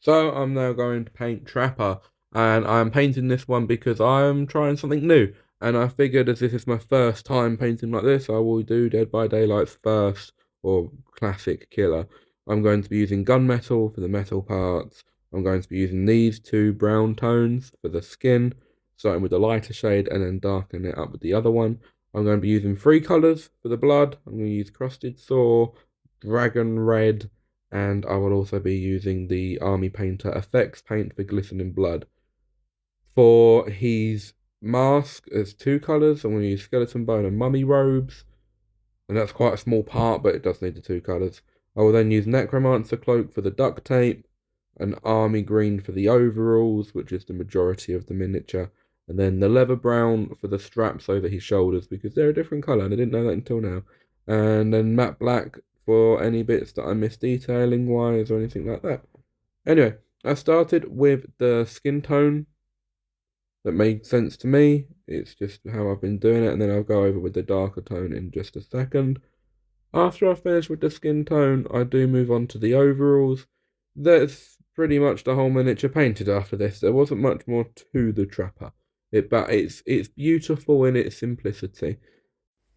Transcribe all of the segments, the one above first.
So I'm now going to paint Trapper, and I'm painting this one because I'm trying something new. And I figured as this is my first time painting like this, I will do Dead by Daylight's first or classic killer. I'm going to be using gunmetal for the metal parts. I'm going to be using these two brown tones for the skin, starting with the lighter shade and then darkening it up with the other one. I'm going to be using three colours for the blood. I'm going to use Crusted Saw, Dragon Red, and I will also be using the Army Painter effects paint for glistening blood. For his mask, there's two colours. I'm going to use skeleton bone and mummy robes, and that's quite a small part, but it does need the two colours. I will then use necromancer cloak for the duct tape, an army green for the overalls, which is the majority of the miniature, and then the leather brown for the straps over his shoulders because they're a different colour, and I didn't know that until now. And then matte black for any bits that I missed detailing wise or anything like that. Anyway, I started with the skin tone that made sense to me. It's just how I've been doing it, and then I'll go over with the darker tone in just a second. After I finish with the skin tone, I do move on to the overalls. That's pretty much the whole miniature painted after this. There wasn't much more to the Trapper. But it's beautiful in its simplicity.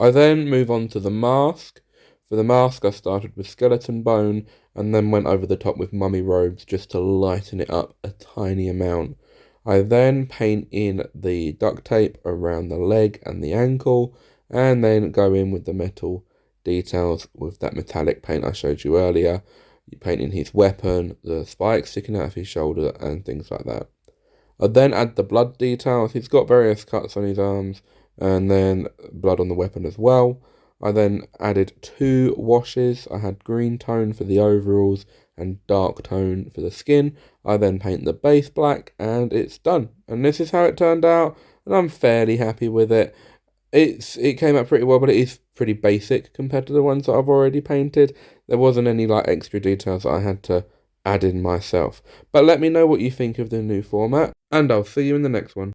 I then move on to the mask. For the mask, I started with skeleton bone and then went over the top with mummy robes just to lighten it up a tiny amount. I then paint in the duct tape around the leg and the ankle, and then go in with the metal details with that metallic paint I showed you earlier. You paint in his weapon, the spikes sticking out of his shoulder, and things like that. I then add the blood details. He's got various cuts on his arms and then blood on the weapon as well. I then added two washes. I had green tone for the overalls and dark tone for the skin. I then paint the base black and it's done. And this is how it turned out, and I'm fairly happy with it. It came out pretty well, but it is pretty basic compared to the ones that I've already painted. There wasn't any like extra details that I had to add in myself. But let me know what you think of the new format, and I'll see you in the next one.